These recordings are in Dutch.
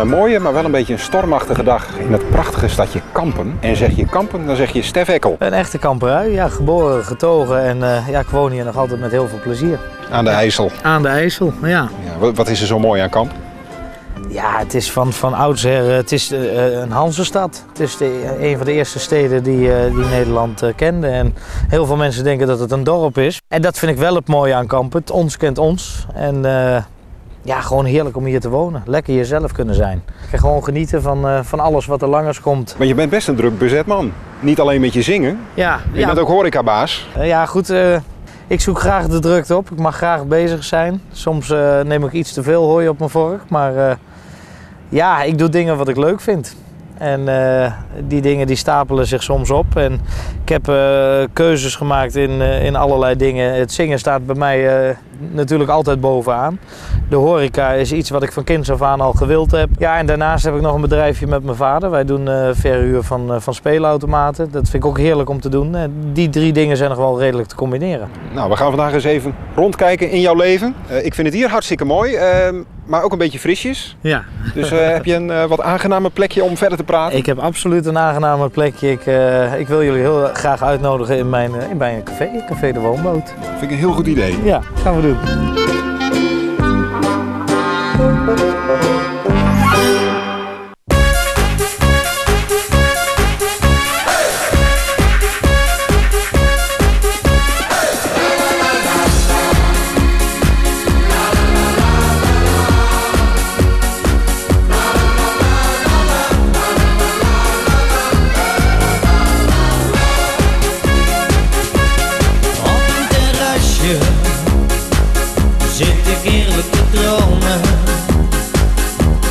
een mooie, maar wel een beetje een stormachtige dag in het prachtige stadje Kampen. En zeg je Kampen, dan zeg je Stef Eckel. Een echte Kamperui, ja, geboren, getogen en ja, ik woon hier nog altijd met heel veel plezier. Aan de IJssel. Aan de IJssel, ja. Ja, wat is er zo mooi aan Kampen? Ja, het is van oudsher, het is een Hanzestad. Het is een van de eerste steden die Nederland kende. En heel veel mensen denken dat het een dorp is. En dat vind ik wel het mooie aan Kampen. Het ons kent ons. En ja, gewoon heerlijk om hier te wonen. Lekker jezelf kunnen zijn. Ik kan gewoon genieten van alles wat er langers komt. Maar je bent best een druk bezet man. Niet alleen met je zingen. Ja, je bent ook horecabaas. Ja, goed. Ik zoek graag de drukte op. Ik mag graag bezig zijn. Soms neem ik iets te veel hooi op mijn vork. Maar ja, ik doe dingen wat ik leuk vind. En die dingen die stapelen zich soms op. En ik heb keuzes gemaakt in allerlei dingen. Het zingen staat bij mij natuurlijk altijd bovenaan. De horeca is iets wat ik van kinds af aan al gewild heb. Ja, en daarnaast heb ik nog een bedrijfje met mijn vader. Wij doen verhuur van speelautomaten. Dat vind ik ook heerlijk om te doen. Die 3 dingen zijn nog wel redelijk te combineren. Nou, we gaan vandaag eens even rondkijken in jouw leven. Ik vind het hier hartstikke mooi, maar ook een beetje frisjes. Ja. Dus heb je een wat aangenamer plekje om verder te praten? Ik heb absoluut een aangenamer plekje. Ik wil jullie heel graag uitnodigen in mijn café, Café de Woonboot. Dat vind ik een heel goed idee. Ja, gaan we doen. Zit ik eerlijk te dromen.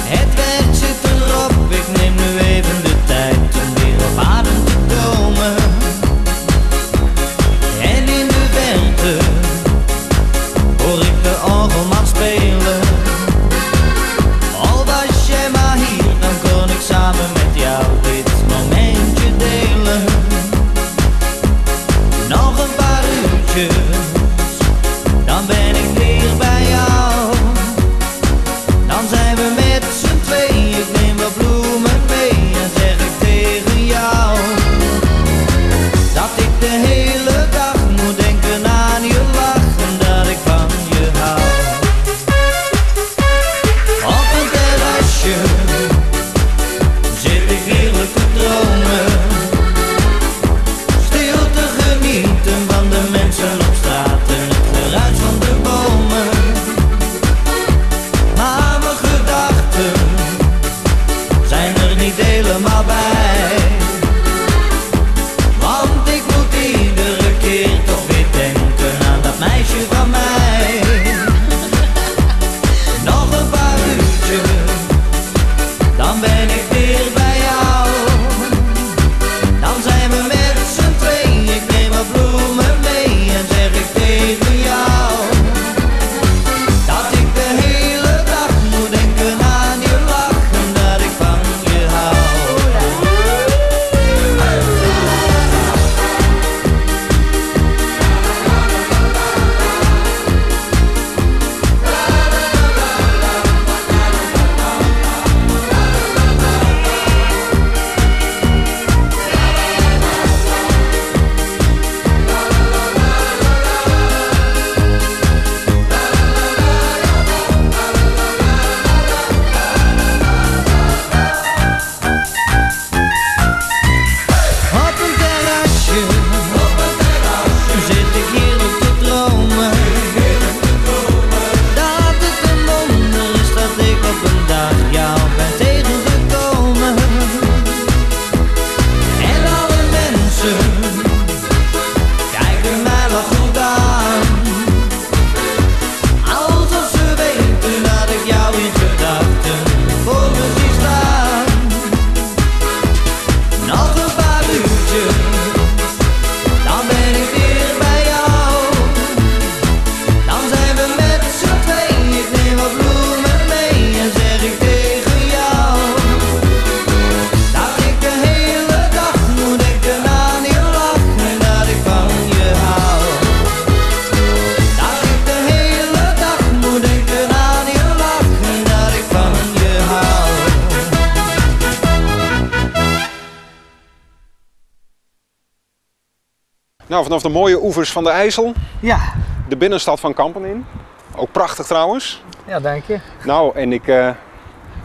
Het werk zit erop, ik neem nu even de tijd om weer op adem te komen. En in de verte hoor ik de orgelman spelen. Al was jij maar hier, dan kon ik samen met jou dit momentje delen. Nog een paar uurtjes, dan ben ik weer bij jou. Dan zijn we met z'n tweeën. Ik neem wat bloemen mee en zeg ik tegen jou dat ik de hele dag moet denken aan je lach en dat ik van je hou. Op een terrasje zit ik heerlijk te dromen, stil te genieten van de mensen op straat en het geruis van de bomen. Maar mijn gedachten zijn er niet helemaal bij, want ik moet iedere keer toch weer denken aan dat meisje van mij. Nog een paar uurtjes, dan ben ik weer bij jou. Dan zijn we met z'n tweeën. Ik neem wat bloemen mee en zeg ik tegen jou dat ik de hele dag moet denken aan je lach en dat ik van je hou. Nou, vanaf de mooie oevers van de IJssel, Ja, de binnenstad van Kampen in. Ook prachtig trouwens. ja, dank je. Nou, en ik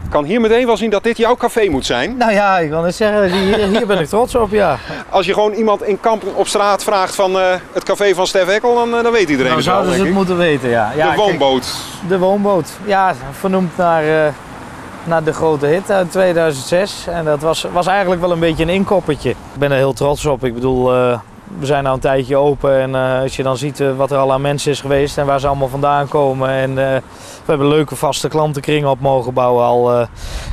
kan hier meteen wel zien dat dit jouw café moet zijn. Nou ja, ik wil net zeggen, hier ben ik trots op, ja. Als je gewoon iemand in Kampen op straat vraagt van het café van Stef Eckel, dan weet iedereen Nou het wel, zouden ze denk het ik. moeten weten, ja. Ja, De woonboot. kijk, de woonboot, ja, vernoemd naar de grote hit uit 2006. En dat was eigenlijk wel een beetje een inkoppertje. Ik ben er heel trots op. Ik bedoel, we zijn nou een tijdje open en als je dan ziet wat er al aan mensen is geweest en waar ze allemaal vandaan komen. En we hebben leuke vaste klantenkringen op mogen bouwen al.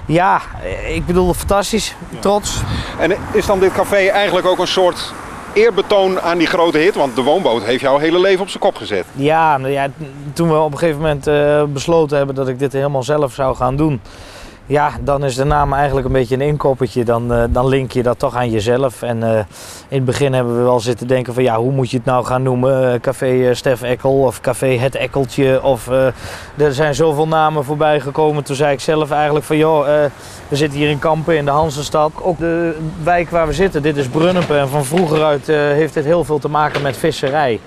Ja, ik bedoel, fantastisch. Trots. En is dan dit café eigenlijk ook een soort eerbetoon aan die grote hit? Want de woonboot heeft jouw hele leven op zijn kop gezet. Ja, nou ja, toen we op een gegeven moment besloten hebben dat ik dit helemaal zelf zou gaan doen. Ja, dan is de naam eigenlijk een beetje een inkoppertje. Dan link je dat toch aan jezelf. En in het begin hebben we wel zitten denken van ja, hoe moet je het nou gaan noemen? Café Stef Eckel of Café Het Ekkeltje. Of er zijn zoveel namen voorbij gekomen. Toen zei ik zelf eigenlijk van joh, we zitten hier in Kampen in de Hansenstad. Ook de wijk waar we zitten, dit is Brunnepen. En van vroeger uit heeft dit heel veel te maken met visserij.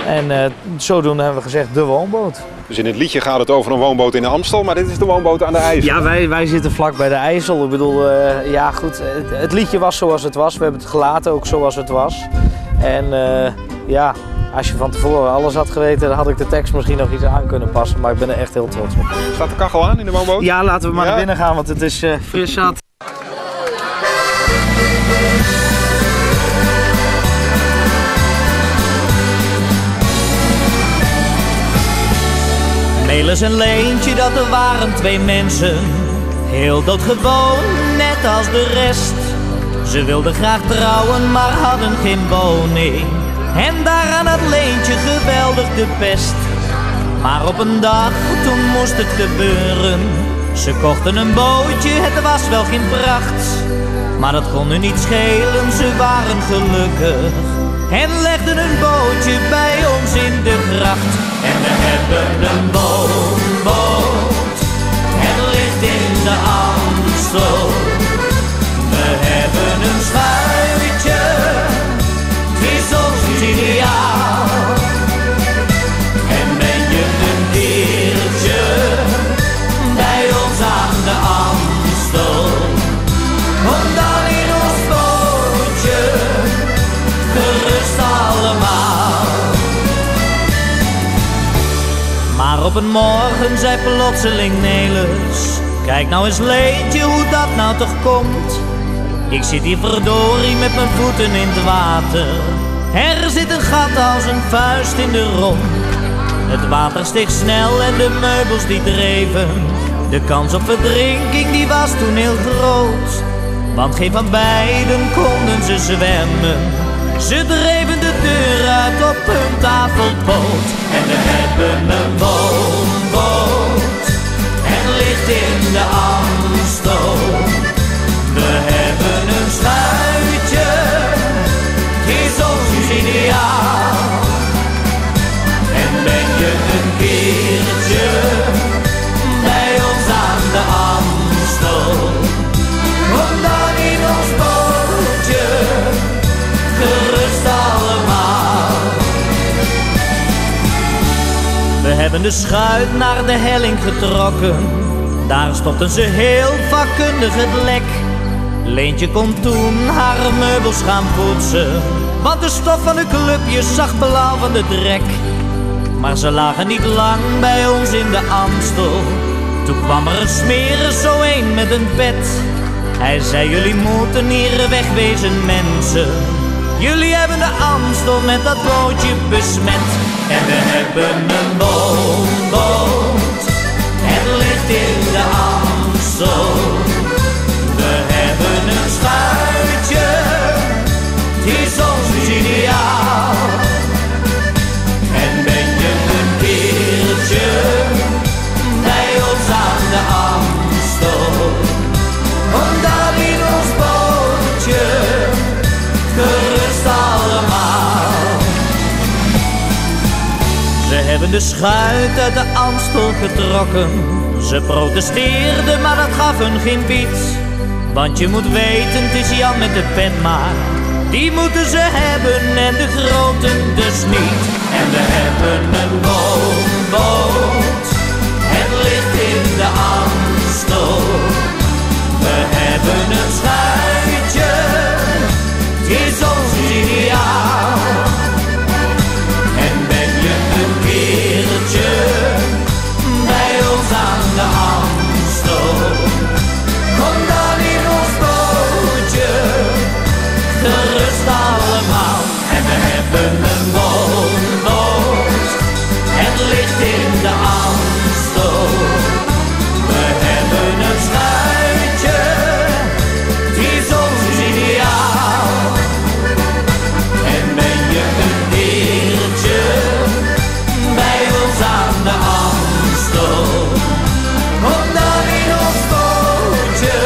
En zodoende hebben we gezegd de woonboot. Dus in het liedje gaat het over een woonboot in de Amstel, maar dit is de woonboot aan de IJssel. Ja, wij zitten vlak bij de IJssel. Ik bedoel, ja goed, het liedje was zoals het was. We hebben het gelaten ook zoals het was. En ja, als je van tevoren alles had geweten, dan had ik de tekst misschien nog iets aan kunnen passen. Maar ik ben er echt heel trots op. Staat de kachel aan in de woonboot? Ja, laten we maar Ja. naar binnen gaan, want het is fris zat. Melis en Leentje, dat er waren twee mensen, heel doodgewoon, net als de rest. Ze wilden graag trouwen, maar hadden geen woning. En daaraan had Leentje geweldig de pest. Maar op een dag, toen moest het gebeuren. Ze kochten een bootje, het was wel geen pracht. Maar dat kon hun niet schelen, ze waren gelukkig. En legden een bootje bij ons in de gracht. En we hebben een woonboot, het ligt in de Amstel. We hebben een schuitje, het is ons ideaal. En ben je een keertje bij ons aan de Amstel, kom dan in ons bootje, gerust allemaal. Maar op een morgen zei plotseling Nelis, kijk nou eens Leentje hoe dat nou toch komt. Ik zit hier verdorie met mijn voeten in het water. Er zit een gat als een vuist in de romp. Het water steeg snel en de meubels die dreven. De kans op verdrinking die was toen heel groot. Want geen van beiden konden ze zwemmen. Ze dreven de deur uit op hun tafelpoot. En we hebben een woonboot, het ligt in de Amstel. We hebben een schuitje, het is ons ideaal. En ben je een keertje bij ons aan de Amstel, kom dan in ons bootje, gerust allemaal. We hebben de schuit naar de helling getrokken. Daar stopten ze heel vakkundig het lek. Leentje kon toen haar meubels gaan poetsen, want de stof van de clubjes zag blauw van de drek. Maar ze lagen niet lang bij ons in de Amstel. Toen kwam er een smerer, zo een met een pet. Hij zei, jullie moeten hier wegwezen mensen. Jullie hebben de Amstel met dat bootje besmet. En we hebben een woonboot, het ligt in de Amstel. We hebben een schuitje, het is ons ideaal. En ben je een keertje bij ons aan de Amstel, kom dan in ons bootje, gerust allemaal. Ze hebben de schuit uit de Amstel getrokken. Ze protesteerden, maar dat gaf hun geen bied. Want je moet weten, het is Jan met de pet maar. die moeten ze hebben en de groten dus niet. En we hebben een woonboot, het ligt in de Amstel. We hebben een schuitje, het is ons ideaal. En ben je een keertje bij ons aan de Amstel, kom dan in ons bootje, gerust allemaal. En we hebben een woonboot, het ligt in de Amstel. We hebben een schuitje, het is ons ideaal. En ben je een keertje bij ons aan de Amstel, kom dan in ons bootje,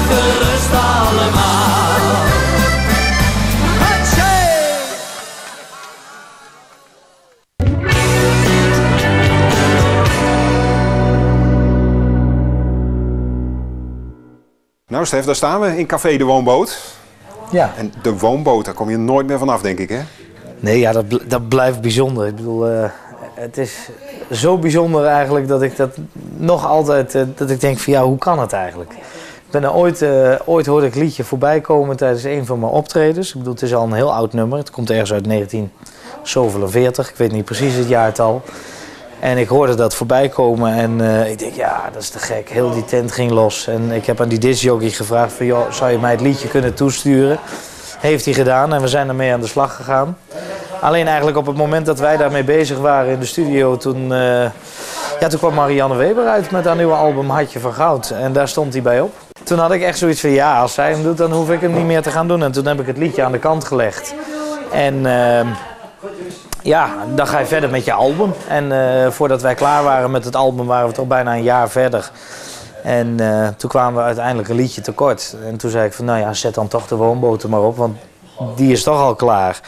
gerust allemaal. Nou Stef, daar staan we in Café de Woonboot. Ja. En de woonboot, daar kom je nooit meer vanaf, denk ik, hè? Nee, ja, dat blijft bijzonder. Ik bedoel, het is zo bijzonder eigenlijk dat ik dat nog altijd, dat ik denk van ja, hoe kan het eigenlijk? Ik ben er ooit hoorde ik een liedje voorbij komen tijdens een van mijn optredens. Ik bedoel, het is al een heel oud nummer. Het komt ergens uit 1947, ik weet niet precies het jaartal. En ik hoorde dat voorbij komen en ik denk, ja, dat is te gek. Heel die tent ging los. En ik heb aan die discjockey gevraagd van, joh, zou je mij het liedje kunnen toesturen? Heeft hij gedaan en we zijn ermee aan de slag gegaan. Alleen eigenlijk op het moment dat wij daarmee bezig waren in de studio, toen kwam Marianne Weber uit met haar nieuwe album Hartje van Goud. En daar stond hij bij op. Toen had ik echt zoiets van, ja, als zij hem doet, dan hoef ik hem niet meer te gaan doen. En toen heb ik het liedje aan de kant gelegd. En ja, dan ga je verder met je album. En voordat wij klaar waren met het album, waren we toch bijna een jaar verder. En toen kwamen we uiteindelijk een liedje tekort. En toen zei ik van, nou ja, zet dan toch de woonboot er maar op, want die is toch al klaar.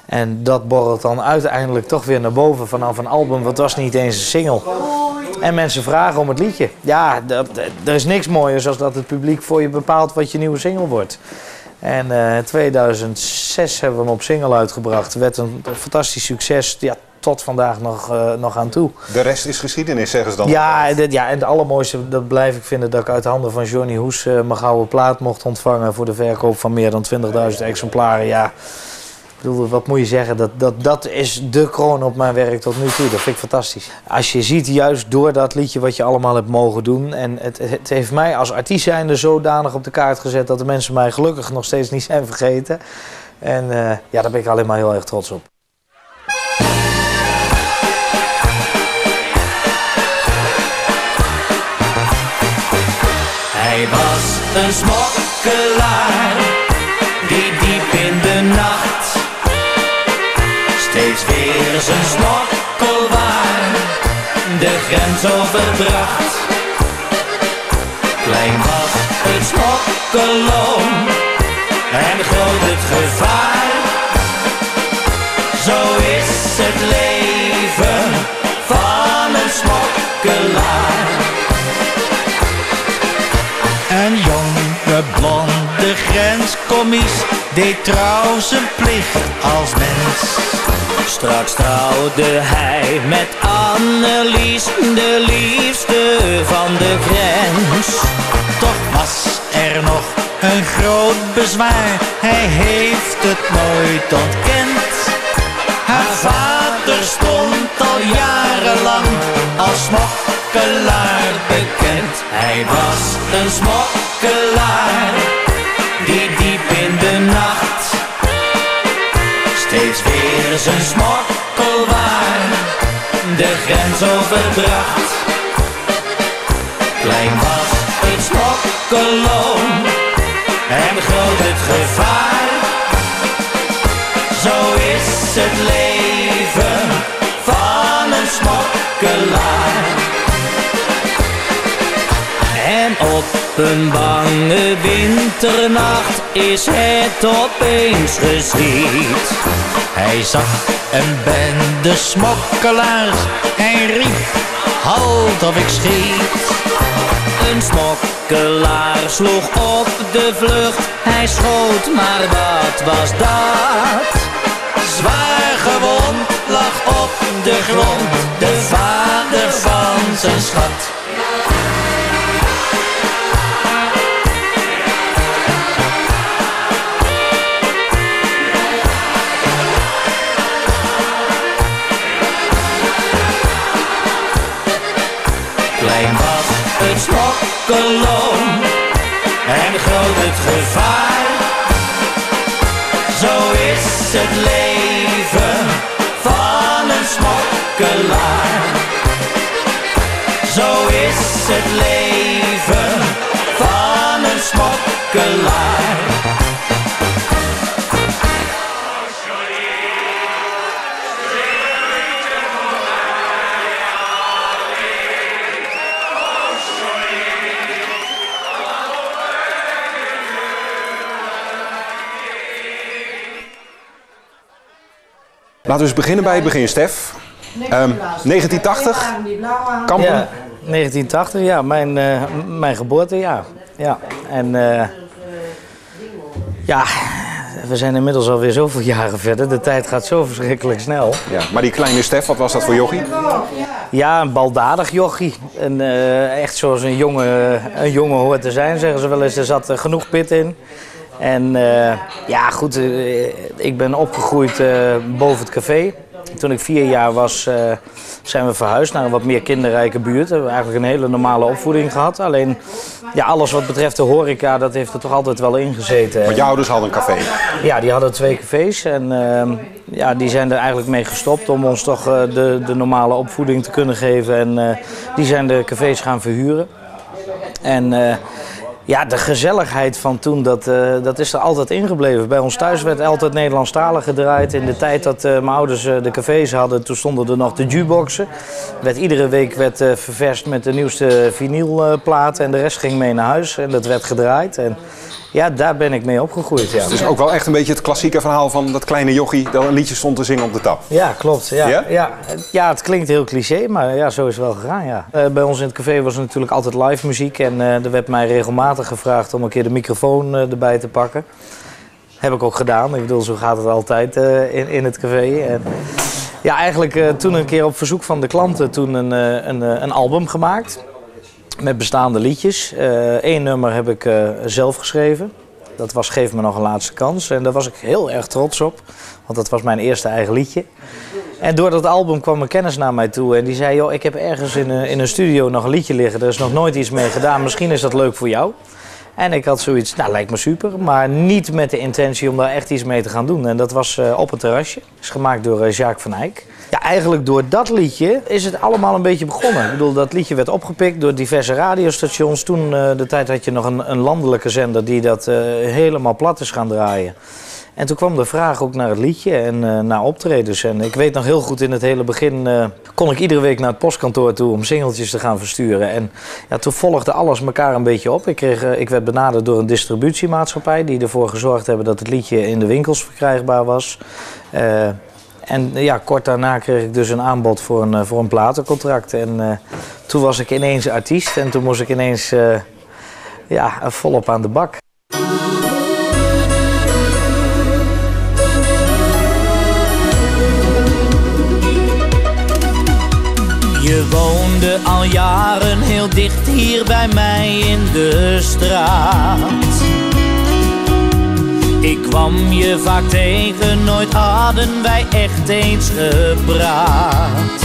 En dat borrelt dan uiteindelijk toch weer naar boven vanaf een album, want het was niet eens een single. En mensen vragen om het liedje. Ja, er is niks mooiers dan dat het publiek voor je bepaalt wat je nieuwe single wordt. En in 2006 hebben we hem op single uitgebracht. Het werd een fantastisch succes, ja, tot vandaag nog aan toe. De rest is geschiedenis, zeggen ze dan. Ja, en het allermooiste, dat blijf ik vinden, dat ik uit handen van Johnny Hoes mijn gouden plaat mocht ontvangen voor de verkoop van meer dan 20.000 exemplaren. Ja, ik bedoel, wat moet je zeggen, dat is de kroon op mijn werk tot nu toe. Dat vind ik fantastisch. Als je ziet, juist door dat liedje wat je allemaal hebt mogen doen, en het heeft mij als artiest zijnde zodanig op de kaart gezet dat de mensen mij gelukkig nog steeds niet zijn vergeten. En ja, daar ben ik alleen maar heel erg trots op. Hij was een smokkelaar die diep in de nacht steeds weer zijn smokkelwaar de grens overbracht. Klein was het smokkeloon en groot het gevaar. Zo is het leven van een smokkelaar. Een jonge blonde grenscommies deed trouw zijn plicht als mens. Straks trouwde hij met Annelies, de liefste van de grens. Toch was er nog een groot bezwaar, hij heeft het nooit ontkend. Haar vader stond al jarenlang als smokkelaar bekend. Hij was een smokkelaar die diep in de nacht steeds weer zijn smokkelwaar de grens overbracht. Klein was het smokkeloon en groot het gevaar. Zo is het leven van een smokkelaar. En op een bange winternacht is het opeens geschied. Hij zag een bende smokkelaars, hij riep, halt of ik schiet. Een smokkelaar sloeg op de vlucht, Hij schoot, maar wat was dat? Zwaar gewond lag op de grond de vader van zijn schat. Klein was het smokkelloon en groot het gevaar. Zo is het leven van een smokkelaar. Zo is het leven van een smokkelaar. Laten we eens beginnen bij het begin, Stef. 1980, Kampen. Ja, 1980, ja, mijn geboortejaar. Ja, en ja, we zijn inmiddels alweer zoveel jaren verder. De tijd gaat zo verschrikkelijk snel. Ja, maar die kleine Stef, wat was dat voor jochie? Ja, een baldadig jochie. Echt zoals een jongen hoort te zijn, zeggen ze wel eens. Er zat genoeg pit in. En ja, goed, ik ben opgegroeid boven het café. Toen ik 4 jaar was, zijn we verhuisd naar een wat meer kinderrijke buurt. We hebben eigenlijk een hele normale opvoeding gehad. Alleen, ja, alles wat betreft de horeca, dat heeft er toch altijd wel in gezeten. Want jouw ouders hadden een café? Ja, die hadden 2 cafés. En ja, die zijn er eigenlijk mee gestopt om ons toch de normale opvoeding te kunnen geven. En die zijn de cafés gaan verhuren. En ja, de gezelligheid van toen, dat is er altijd ingebleven. Bij ons thuis werd altijd Nederlandstalig gedraaid. In de tijd dat mijn ouders de cafés hadden, toen stonden er nog de jukeboxen. Iedere week werd ververst met de nieuwste vinylplaten en de rest ging mee naar huis. En dat werd gedraaid. En ja, daar ben ik mee opgegroeid. Ja. Dus het is ook wel echt een beetje het klassieke verhaal van dat kleine jochie dat een liedje stond te zingen op de tap. Ja, klopt. Ja, ja? Ja, het klinkt heel cliché, maar ja, zo is het wel gegaan. Ja. Bij ons in het café was er natuurlijk altijd live muziek. En er werd mij regelmatig gevraagd om een keer de microfoon erbij te pakken. Heb ik ook gedaan. Ik bedoel, zo gaat het altijd in het café. En ja, eigenlijk toen een keer op verzoek van de klanten toen een album gemaakt. Met bestaande liedjes. 1 nummer heb ik zelf geschreven. Dat was Geef me nog een laatste kans. En daar was ik heel erg trots op. Want dat was mijn eerste eigen liedje. En door dat album kwam een kennis naar mij toe. En die zei, joh, ik heb ergens in een studio nog een liedje liggen. Er is nog nooit iets mee gedaan. Misschien is dat leuk voor jou. En ik had zoiets, nou, lijkt me super. Maar niet met de intentie om daar echt iets mee te gaan doen. En dat was Op het terrasje. Is gemaakt door Jacques van Eyck. Ja, eigenlijk door dat liedje is het allemaal een beetje begonnen. Ik bedoel, dat liedje werd opgepikt door diverse radiostations. Toen de tijd had je nog een landelijke zender die dat helemaal plat is gaan draaien. En toen kwam de vraag ook naar het liedje en naar optredens. En ik weet nog heel goed, in het hele begin kon ik iedere week naar het postkantoor toe om singeltjes te gaan versturen. En ja, toen volgde alles elkaar een beetje op. Ik werd benaderd door een distributiemaatschappij die ervoor gezorgd hebben dat het liedje in de winkels verkrijgbaar was. En ja, kort daarna kreeg ik dus een aanbod voor een platencontract. En toen was ik ineens artiest en toen moest ik ineens ja, volop aan de bak. Je woonde al jaren heel dicht hier bij mij in de straat. Ik kwam je vaak tegen, nooit hadden wij echt eens gepraat.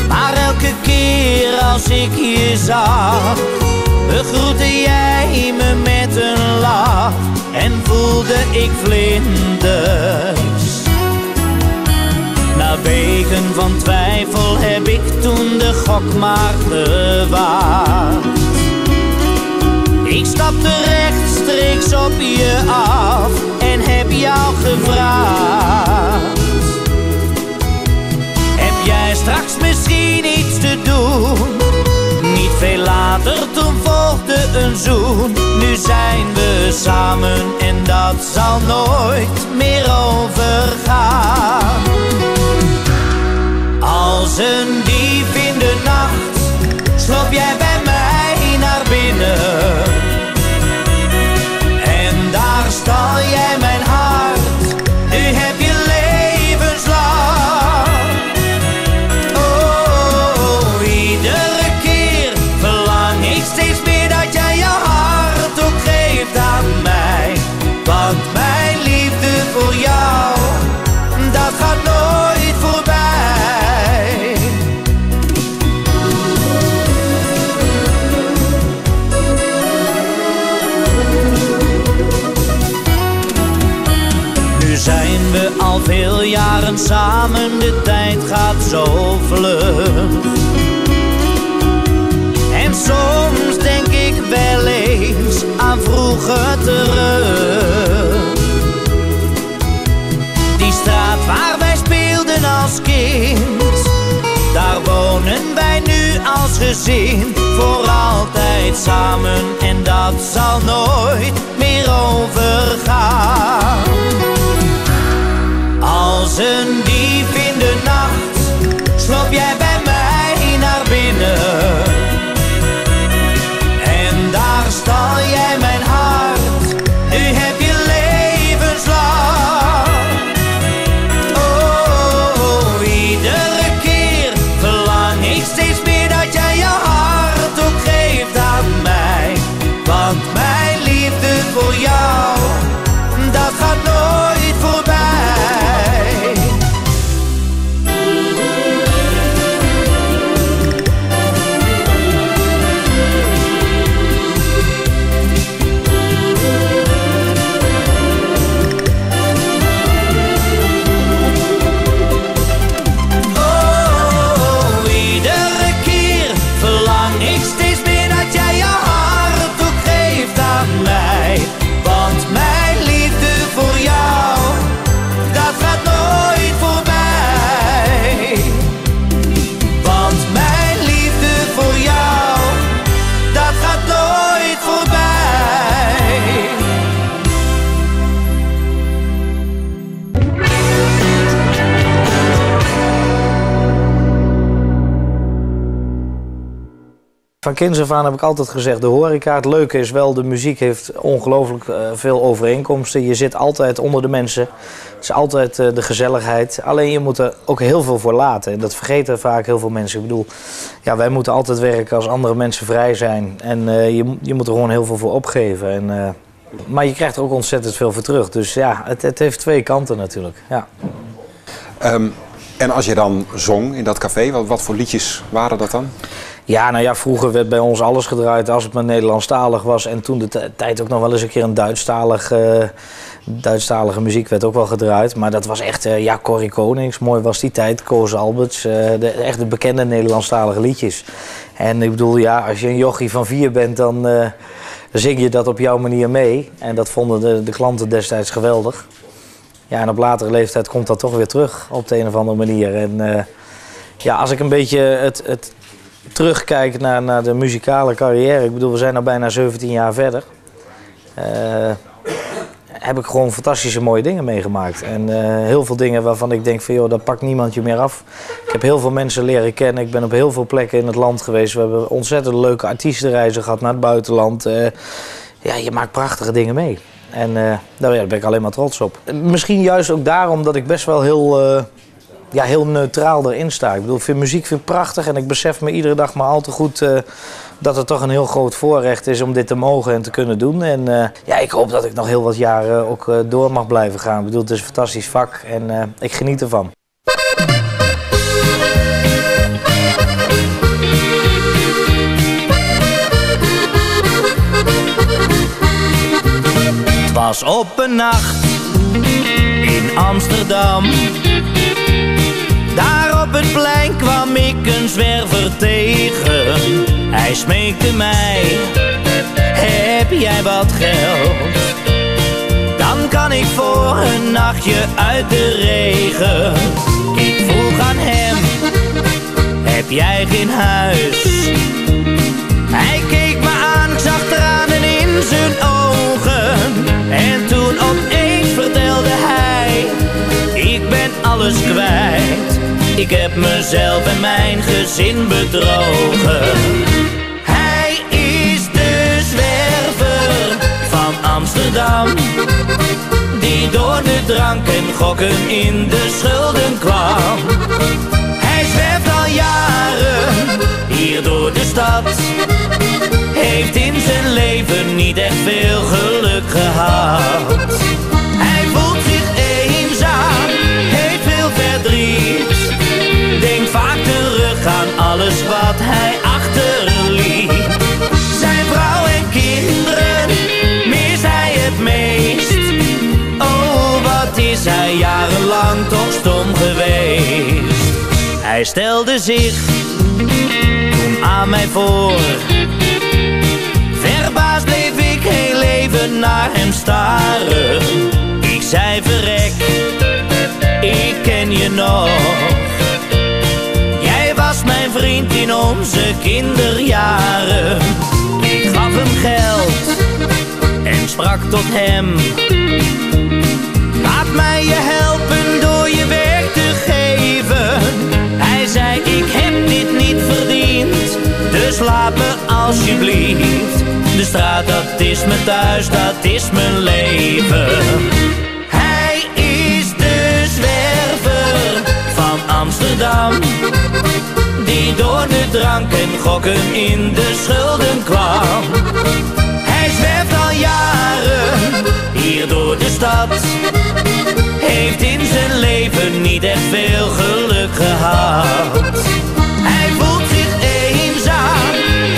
Maar elke keer als ik je zag, begroette jij me met een lach en voelde ik vlinders. Na weken van twijfel heb ik toen de gok maar gewaagd. Ik stapte rechtstreeks op je af en heb jou gevraagd: heb jij straks misschien iets te doen? Niet veel later, toen volgde een zoen. Nu zijn we samen en dat zal nooit meer overgaan. Als een dief in de nacht sloop jij bij mij naar binnen gaan samen, de tijd gaat zo vlug. En soms denk ik wel eens aan vroeger terug. Die straat waar wij speelden als kind, daar wonen wij nu als gezin. Voor altijd samen en dat zal nooit meer overgaan. Als een dief in de nacht sloop jij bij mij naar binnen. En daar stal jij mijn hart, nu heb je levenslang. Oh, iedere keer verlang ik steeds meer dat jij je hart ook geeft aan mij. Want mijn liefde voor jou, dat gaat nooit voorbij. Van kinds af aan heb ik altijd gezegd, de horeca, het leuke is wel, de muziek heeft ongelooflijk veel overeenkomsten. Je zit altijd onder de mensen, het is altijd de gezelligheid. Alleen je moet er ook heel veel voor laten en dat vergeten vaak heel veel mensen. Ik bedoel, ja, wij moeten altijd werken als andere mensen vrij zijn en je moet er gewoon heel veel voor opgeven. Maar je krijgt er ook ontzettend veel voor terug, dus ja, het heeft twee kanten natuurlijk. Ja. En als je dan zong in dat café, wat voor liedjes waren dat dan? Ja, nou ja, vroeger werd bij ons alles gedraaid als het maar Nederlandstalig was. En toen de tijd ook nog wel eens een keer een Duitsstalige muziek werd ook wel gedraaid. Maar dat was echt, ja, Corrie Konings, mooi was die tijd, Koos Alberts, echt de bekende Nederlandstalige liedjes. En ik bedoel, ja, als je een jochie van 4 bent, dan zing je dat op jouw manier mee. En dat vonden de klanten destijds geweldig. Ja, en op latere leeftijd komt dat toch weer terug op de een of andere manier. En ja, als ik een beetje het terugkijk naar de muzikale carrière, ik bedoel, we zijn al bijna 17 jaar verder, heb ik gewoon fantastische mooie dingen meegemaakt. En heel veel dingen waarvan ik denk van, joh, dat pakt niemand je meer af. Ik heb heel veel mensen leren kennen, ik ben op heel veel plekken in het land geweest. We hebben ontzettend leuke artiestenreizen gehad naar het buitenland. Ja, je maakt prachtige dingen mee. En daar ben ik alleen maar trots op. Misschien juist ook daarom dat ik best wel heel neutraal erin sta. Ik bedoel, ik vind muziek prachtig en ik besef me iedere dag maar al te goed dat het toch een heel groot voorrecht is om dit te mogen en te kunnen doen. En ja, ik hoop dat ik nog heel wat jaren ook door mag blijven gaan. Ik bedoel, het is een fantastisch vak en ik geniet ervan. Het was op een nacht in Amsterdam. Daar op het plein kwam ik een zwerver tegen. Hij smeekte mij, heb jij wat geld? Dan kan ik voor een nachtje uit de regen. Ik vroeg aan hem, heb jij geen huis? Hij keek me aan, ik zag tranen in zijn ogen. En toen opeens vertelde hij, ik ben alles kwijt. Ik heb mezelf en mijn gezin bedrogen. Hij is de zwerver van Amsterdam, die door de drank en gokken in de schulden kwam. Hij zwerft al jaren hier door de stad, heeft in zijn leven niet echt veel geluk gehad. Hij voelt zich eenzaam, heeft veel verdriet, denkt vaak terug aan alles wat hij achterliet. Zijn vrouw en kinderen mist hij het meest. Oh, wat is hij jarenlang toch stom geweest. Hij stelde zich toen aan mij voor. Verbaasd bleef ik heel even naar hem staren. Ik zei verrek, ik ken je nog. Jij was mijn vriend in onze kinderjaren. Ik gaf hem geld en sprak tot hem. Laat mij je helpen door je werk te geven. Hij zei ik heb dit niet verdiend, dus laat me alsjeblieft. De straat dat is mijn thuis, dat is mijn leven. Hij is de zwerver van Amsterdam, die door de drank en gokken in de schulden kwam. Hij zwerft al jaren hier door de stad, heeft in zijn leven niet echt veel geluk gehad. Hij voelt zich eenzaam,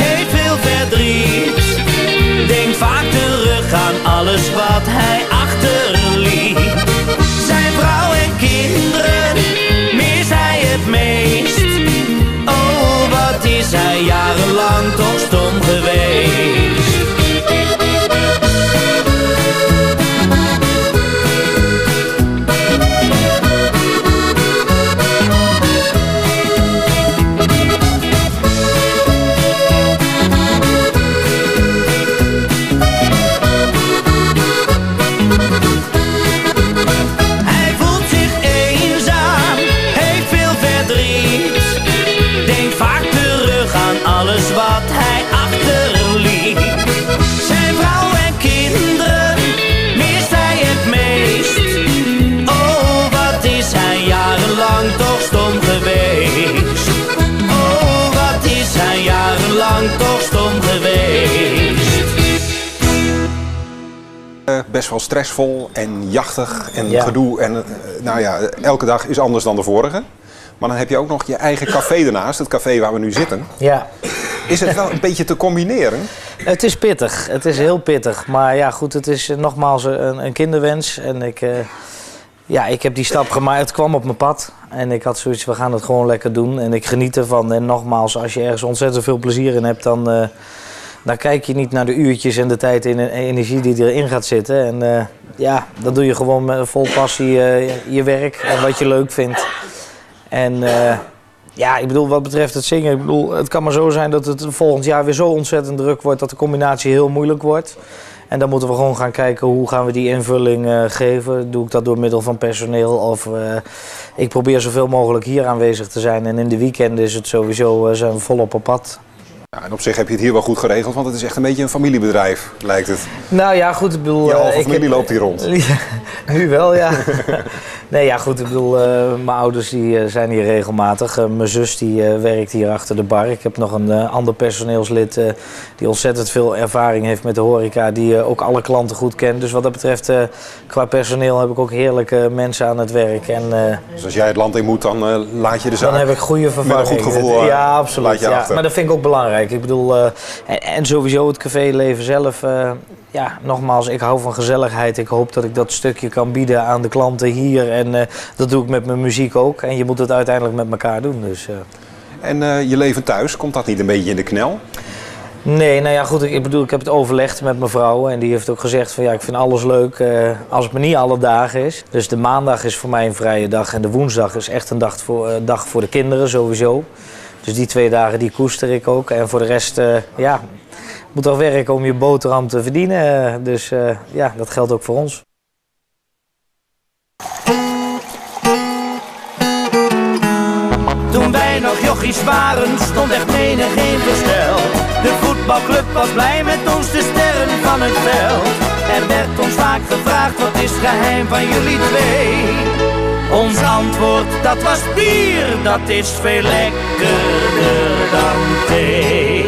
heeft veel verdriet, denkt vaak terug aan alles wat hij achterliet. Zijn vrouw en kinderen mist hij het meest. Oh, wat is hij jarenlang toch stom geweest. Alles wat hij achterliet. Zijn vrouw en kinderen mist hij het meest. Oh, wat is hij jarenlang toch stom geweest. Oh, wat is hij jarenlang toch stom geweest. Best wel stressvol en jachtig en Ja. gedoe. En nou ja, elke dag is anders dan de vorige. Maar dan heb je ook nog je eigen café ernaast, het café waar we nu zitten. Ja. Is het wel een beetje te combineren? Het is pittig, het is heel pittig. Maar ja, goed, het is nogmaals een kinderwens. En ik heb die stap gemaakt, het kwam op mijn pad. En ik had zoiets, we gaan het gewoon lekker doen. En ik geniet ervan. En nogmaals, als je ergens ontzettend veel plezier in hebt, dan kijk je niet naar de uurtjes en de tijd en energie die erin gaat zitten. En dan doe je gewoon met vol passie je werk en wat je leuk vindt. En ik bedoel, wat betreft het zingen, ik bedoel, het kan maar zo zijn dat het volgend jaar weer zo ontzettend druk wordt dat de combinatie heel moeilijk wordt. En dan moeten we gewoon gaan kijken hoe gaan we die invulling geven. Doe ik dat door middel van personeel of ik probeer zoveel mogelijk hier aanwezig te zijn. En in de weekenden is het sowieso, zijn we volop op pad. Ja, en op zich heb je het hier wel goed geregeld, want het is echt een beetje een familiebedrijf, lijkt het. Nou ja, goed, ik bedoel... Je halve familie loopt hier rond. Nu wel, ja. Nee, ja, goed, ik bedoel, mijn ouders die zijn hier regelmatig. Mijn zus die werkt hier achter de bar. Ik heb nog een ander personeelslid die ontzettend veel ervaring heeft met de horeca, die ook alle klanten goed kent. Dus wat dat betreft, qua personeel heb ik ook heerlijke mensen aan het werk. En, dus als jij het land in moet, dan laat je de zaak dan heb ik goede vervanging. met een goed gevoel ja, absoluut. laat je Ja. achter. Maar dat vind ik ook belangrijk. Ik bedoel, en sowieso het caféleven zelf. Nogmaals, ik hou van gezelligheid. Ik hoop dat ik dat stukje kan bieden aan de klanten hier. En dat doe ik met mijn muziek ook. En je moet het uiteindelijk met elkaar doen. Dus, En je leven thuis, komt dat niet een beetje in de knel? Nee, nou ja, goed. Ik bedoel, ik heb het overlegd met mijn vrouw. En die heeft ook gezegd van ja, ik vind alles leuk als het maar niet alle dagen is. Dus de maandag is voor mij een vrije dag. En de woensdag is echt een dag voor de kinderen sowieso. Dus die 2 dagen die koester ik ook. En voor de rest, moet toch werken om je boterham te verdienen. Dus dat geldt ook voor ons. Toen wij nog jochies waren, stond echt menig geen verstel. De voetbalclub was blij met ons, de sterren van het veld. Er werd ons vaak gevraagd, wat is het geheim van jullie twee? Ons antwoord, dat was bier, dat is veel lekkerder dan thee.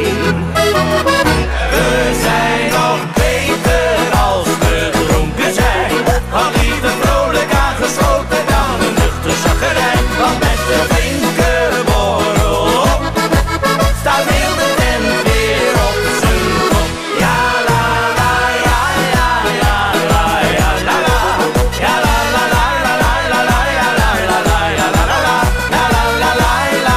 We zijn nog beter als we dronken zijn. Want liever vrolijk aangeschoten dan een nuchter zaggerijn. Want met de flinke borrel op staat heel de tent weer op zijn kop. Ja la la ja ja ja la ja la la. Ja la la la la la la la ja la la la ja la la la. Ja la la la la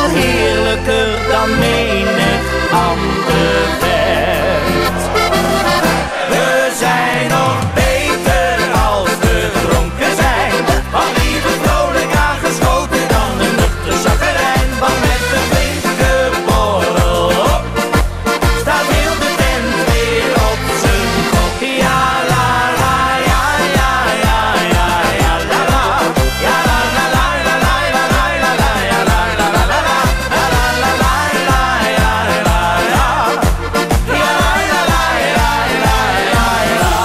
veel heerlijker dan menig ander vent. We zijn nog beter als we dronken zijn, want liever vrolijk aangeschoten dan een nuchter zagerijn. Want met de flinke borrel op staat heel de tent weer op zijn kop. Ja la la, ja ja ja ja ja la la, ja la la la la la la la la la, ja la la la la la la la la la la, ja la la, ja la la la la la.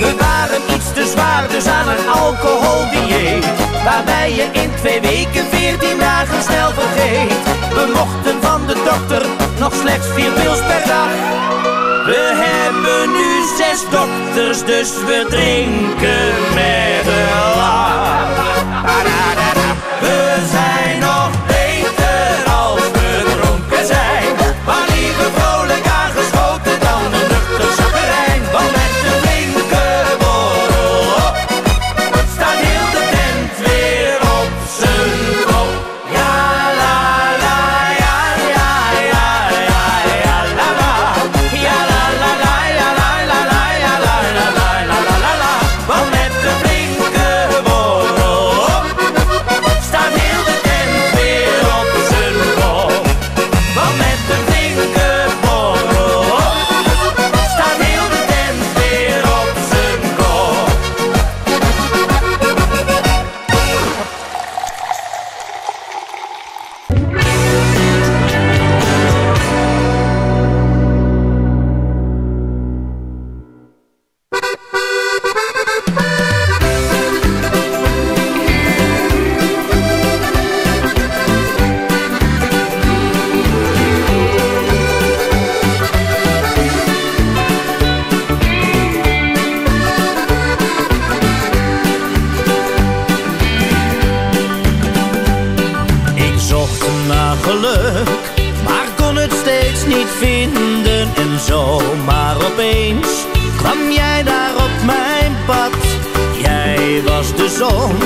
We waren iets te zwaar, dus aan een alcoholdieet, waarbij je in 2 weken 14 dagen snel vergeet. We mochten van de dokter nog slechts 4 pils per dag. We hebben nu 6 dokters, dus we drinken met een lach. We zijn nog beter als we dronken zijn, maar liever vrolijk aangeschoten dan een nuchter zagerijn. Want met de flinke borrel op staat heel de tent weer op zijn kop. Ja la la, ja ja ja ja ja la la, ja la la la, ja la la la, ja la la la la la la la. Want met de flinke borrel op staat heel de tent weer op zijn kop. Want met de flinke borrel op staat heel de tent weer op zijn kop. Ik zocht naar geluk, maar kon het steeds niet vinden. En zomaar opeens kwam jij daar op mijn pad. Jij was de zon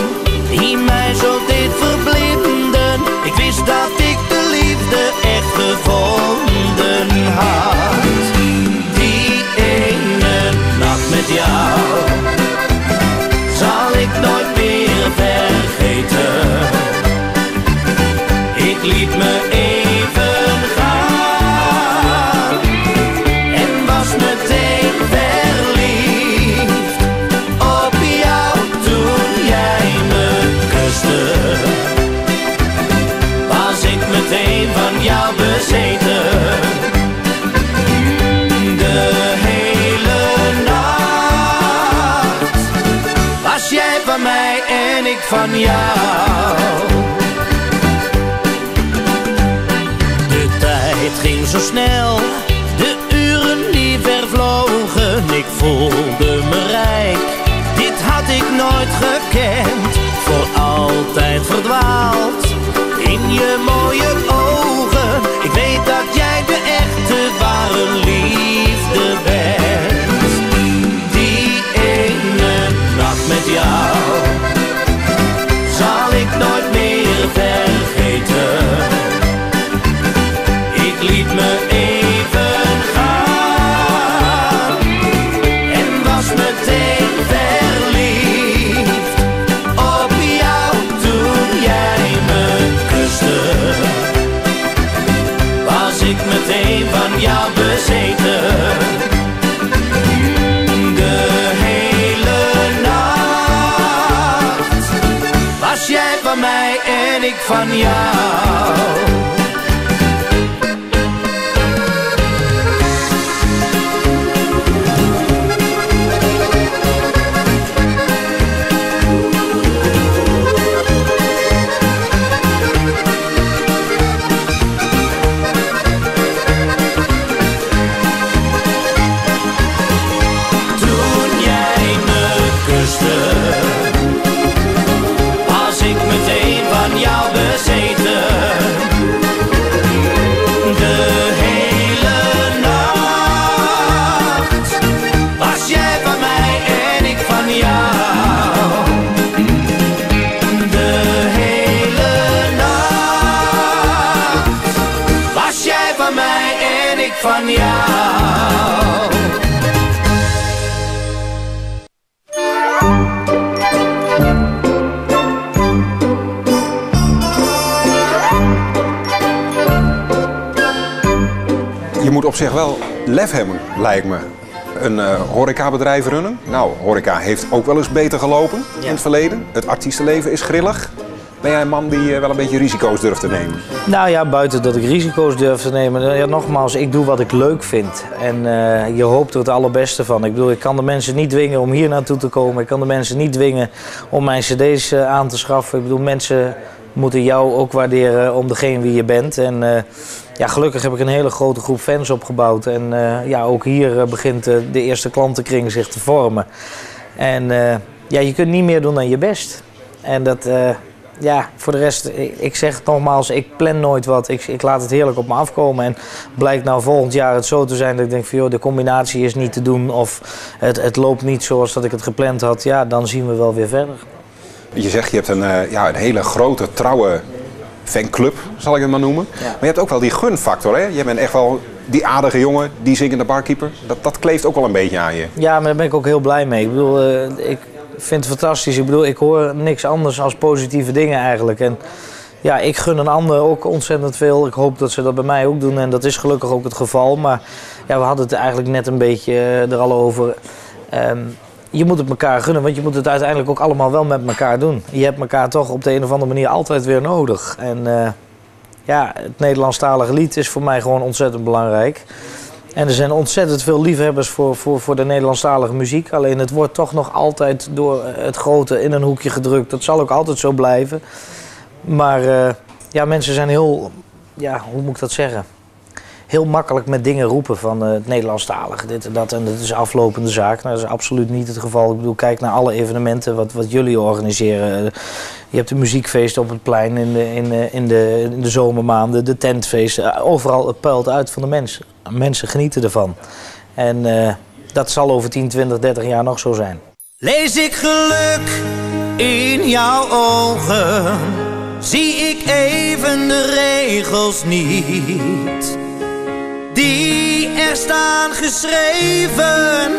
die mij zo deed verblinden. Ik wist dat ik de liefde echt gevonden had. Die ene nacht met jou zal ik nooit meer vergeten. Ik liet me even gaan en was meteen verliefd op jou toen jij me kuste. Was ik meteen van jou bezeten. De hele nacht was jij van mij en ik van jou. Het ging zo snel, de uren die vervlogen. Ik voelde me rijk, dit had ik nooit gekend. Voor altijd verdwaald in je mooie ogen. Ik weet dat jij de echte ware liefde bent. Die ene nacht met jou zal ik nooit meer vergeten. Ik liet me even gaan en was meteen verliefd op jou toen jij me kuste. Was ik meteen van jou bezeten. De hele nacht was jij van mij en ik van jou. Was ik meteen van jou bezeten. moet op zich wel lef hebben, lijkt me. Een horecabedrijf runnen. Nou, horeca heeft ook wel eens beter gelopen in het verleden. Het artiestenleven is grillig. Ben jij een man die wel een beetje risico's durft te nemen? Nou ja, buiten dat ik risico's durf te nemen. Ja, nogmaals, ik doe wat ik leuk vind. En je hoopt er het allerbeste van. Ik bedoel, ik kan de mensen niet dwingen om hier naartoe te komen. Ik kan de mensen niet dwingen om mijn cd's aan te schaffen. Ik bedoel, mensen moeten jou ook waarderen om degene wie je bent. En ja, gelukkig heb ik een hele grote groep fans opgebouwd. En ja, ook hier begint de eerste klantenkring zich te vormen. En ja, je kunt niet meer doen dan je best. En dat... ja, voor de rest, ik zeg het nogmaals, ik plan nooit wat. Ik laat het heerlijk op me afkomen. En blijkt nou volgend jaar het zo te zijn dat ik denk van joh, de combinatie is niet te doen. Of het loopt niet zoals dat ik het gepland had. Ja, dan zien we wel weer verder. Je zegt, je hebt een hele grote, trouwe fanclub, zal ik het maar noemen. Ja. Maar je hebt ook wel die gunfactor, hè? Je bent echt wel die aardige jongen, die zingende barkeeper. Dat kleeft ook wel een beetje aan je. Ja, maar daar ben ik ook heel blij mee. Ik bedoel, ik vind het fantastisch. Ik bedoel, ik hoor niks anders dan positieve dingen eigenlijk. En ja, ik gun een ander ook ontzettend veel. Ik hoop dat ze dat bij mij ook doen en dat is gelukkig ook het geval. Maar ja, we hadden het eigenlijk net een beetje er al over. Je moet het elkaar gunnen, want je moet het uiteindelijk ook allemaal wel met elkaar doen. Je hebt elkaar toch op de een of andere manier altijd weer nodig. En ja, het Nederlandstalige lied is voor mij gewoon ontzettend belangrijk. En er zijn ontzettend veel liefhebbers voor de Nederlandstalige muziek. Alleen het wordt toch nog altijd door het grote in een hoekje gedrukt. Dat zal ook altijd zo blijven. Maar ja, mensen zijn heel, ja, hoe moet ik dat zeggen? Heel makkelijk met dingen roepen van het Nederlandstalige, dit en dat. En dat is aflopende zaak. Nou, dat is absoluut niet het geval. Ik bedoel, kijk naar alle evenementen wat jullie organiseren. Je hebt de muziekfeesten op het plein in de zomermaanden, de tentfeesten. Overal, het puilt uit van de mensen. Mensen genieten ervan. En dat zal over 10, 20, 30 jaar nog zo zijn. Lees ik geluk in jouw ogen, zie ik even de regels niet die er staan geschreven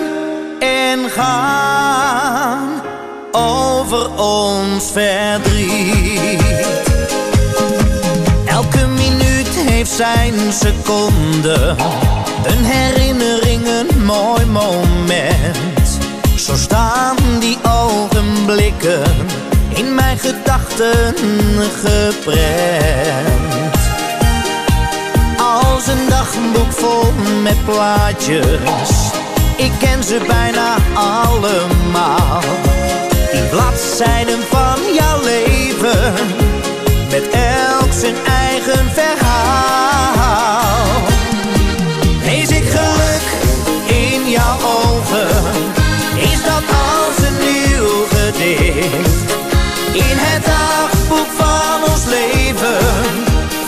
en gaan over ons verdriet. Elke minuut heeft zijn seconde, een herinnering, een mooi moment. Zo staan die ogenblikken in mijn gedachten geprent. Als een dagboek vol met plaatjes, ik ken ze bijna allemaal. Die bladzijden van jouw leven, met elk zijn eigen verhaal. Lees ik geluk in jouw ogen, is dat als een nieuw gedicht. In het dagboek van ons leven,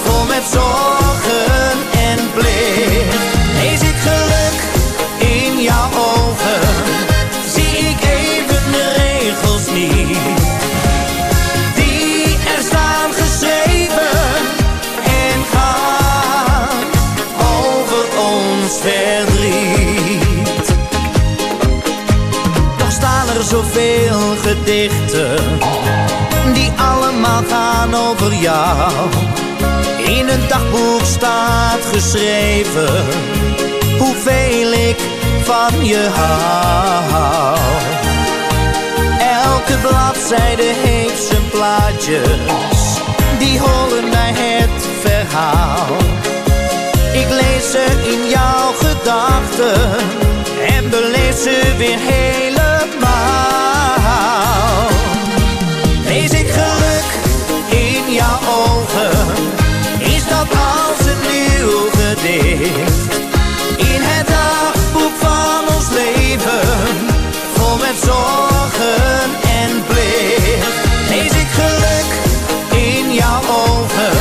vol met zorgen en plicht. Lees ik geluk in jouw ogen, zie ik even de regels niet die er staan geschreven en gaan over ons verdriet. Toch staan er zoveel gedichten die allemaal gaan over jou. In een dagboek staat geschreven hoeveel ik van je hou. Elke bladzijde heeft zijn plaatjes, die horen bij het verhaal. Ik lees ze in jouw gedachten en beleef ze weer helemaal. Lees ik geluk in jouw ogen, is dat als een nieuw gedicht. In het dagboek van ons leven, vol met zorgen en plicht. Lees ik geluk in jouw ogen,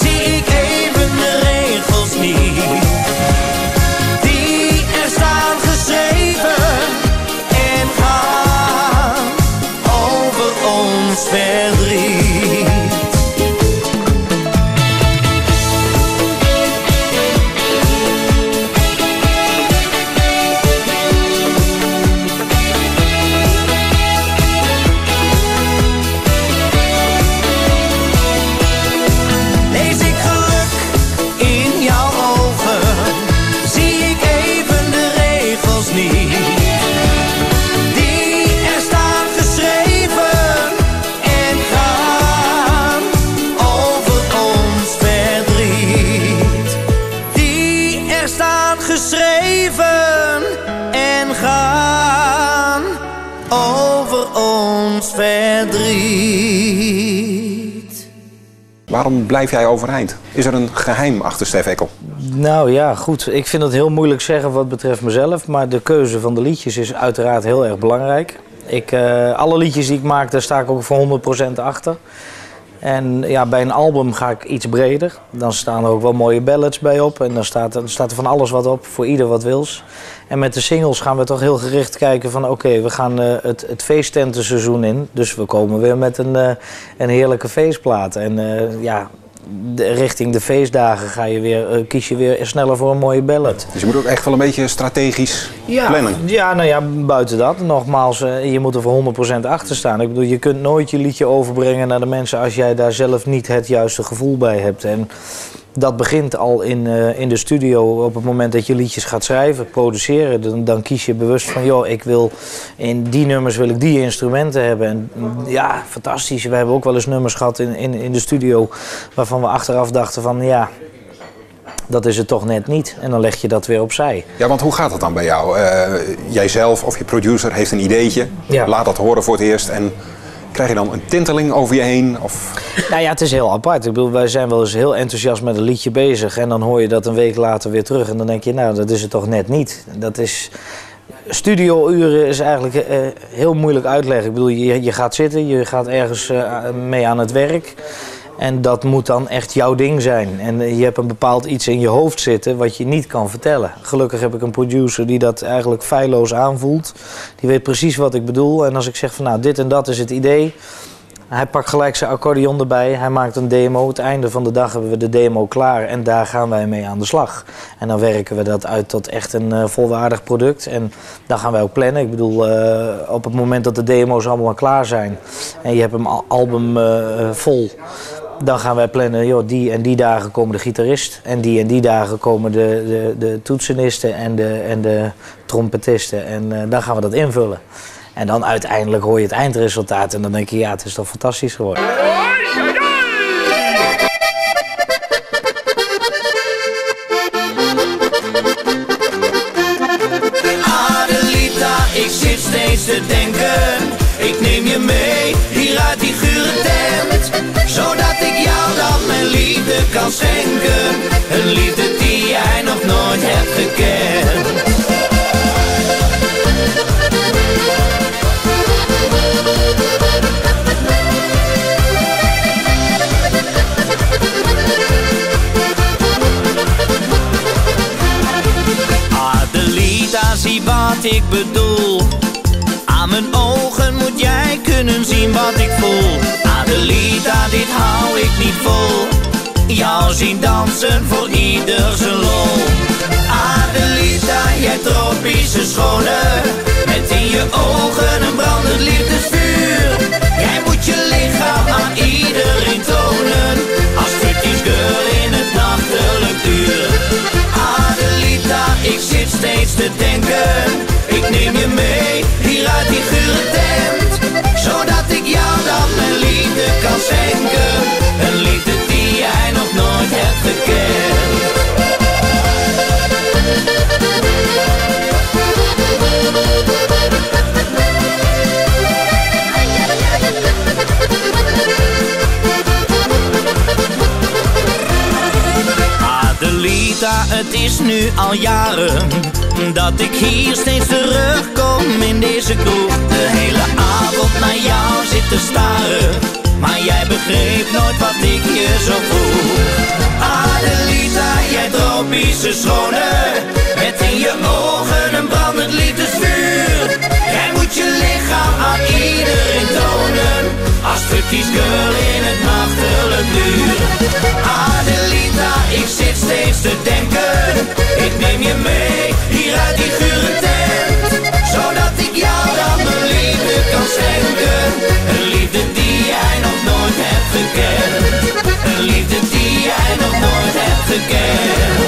zie ik even de regels niet die er staan geschreven verdriet. Waarom blijf jij overeind? Is er een geheim achter Stef Eckel? Nou ja, goed. Ik vind het heel moeilijk zeggen wat betreft mezelf. Maar de keuze van de liedjes is uiteraard heel erg belangrijk. Alle liedjes die ik maak, daar sta ik ook voor 100% achter. En ja, bij een album ga ik iets breder. Dan staan er ook wel mooie ballads bij op. En dan staat er van alles wat op, voor ieder wat wils. En met de singles gaan we toch heel gericht kijken van oké, we gaan het feesttentenseizoen in. Dus we komen weer met een heerlijke feestplaat. En richting de feestdagen kies je weer sneller voor een mooie ballad. Dus je moet ook echt wel een beetje strategisch plannen. Ja, nou ja, buiten dat. Nogmaals, je moet er voor 100% achter staan. Ik bedoel, je kunt nooit je liedje overbrengen naar de mensen als jij daar zelf niet het juiste gevoel bij hebt. En dat begint al in de studio op het moment dat je liedjes gaat schrijven, produceren. Dan kies je bewust van, joh, in die nummers wil ik die instrumenten hebben. En ja, fantastisch. We hebben ook wel eens nummers gehad in de studio waarvan we achteraf dachten van, ja, dat is het toch net niet. En dan leg je dat weer opzij. Ja, want hoe gaat dat dan bij jou? Jijzelf of je producer heeft een ideetje, laat dat horen voor het eerst en krijg je dan een tinteling over je heen? Of? Nou ja, het is heel apart. Ik bedoel, wij zijn wel eens heel enthousiast met een liedje bezig. En dan hoor je dat een week later weer terug. En dan denk je, nou, dat is het toch net niet. Studio-uren is eigenlijk heel moeilijk uitleggen. Ik bedoel, je gaat zitten, je gaat ergens mee aan het werk. En dat moet dan echt jouw ding zijn. En je hebt een bepaald iets in je hoofd zitten wat je niet kan vertellen. Gelukkig heb ik een producer die dat eigenlijk feilloos aanvoelt. Die weet precies wat ik bedoel. En als ik zeg van nou, dit en dat is het idee. Hij pakt gelijk zijn accordeon erbij. Hij maakt een demo. Het einde van de dag hebben we de demo klaar. En daar gaan wij mee aan de slag. En dan werken we dat uit tot echt een volwaardig product. En dan gaan wij ook plannen. Ik bedoel, op het moment dat de demo's allemaal klaar zijn. En je hebt een album vol. Dan gaan wij plannen, joh, die en die dagen komen de gitarist. En die dagen komen de toetsenisten en de trompetisten. En dan gaan we dat invullen. En dan uiteindelijk hoor je het eindresultaat. En dan denk je, ja, het is toch fantastisch geworden. Adelita, ik zit steeds te denken. Ik neem je mee, hier uit die gure tent. Zodat ik jou dan mijn liefde kan schenken. Een liefde die jij nog nooit hebt gekend. Adelita, zie wat ik bedoel. Aan mijn ogen moet jij kunnen zien wat ik voel. Adelita, dit hou ik niet vol. Jou zien dansen voor ieder zijn lol. Adelita, jij tropische schone. Met in je ogen een brandend liefdesvuur. Jij moet je lichaam aan iedereen tonen. Als striptease girl in het nachtelijk uur. Adelita, ik zit steeds te denken. Ik neem je mee, hier uit die gure tent. Zodat ik jou dan mijn liefde kan schenken. Een liefde die jij nog nooit hebt gekend. Adelita, het is nu al jaren dat ik hier steeds terugkom in deze kroeg. De hele avond naar jou zit te staren, maar jij begreep nooit wat ik je zo vroeg. Adelita, jij tropische schone, met in je ogen een brandend liefdesvuur. Jij moet je lichaam aan iedereen tonen, als striptease girl in het nachtelijk uur. Adelita, ik zit steeds te denken. Ik neem je mee, hier uit die gure tent. Zodat ik jou dan mijn liefde kan schenken. Een liefde die jij nog nooit hebt gekend. Een liefde die jij nog nooit hebt gekend.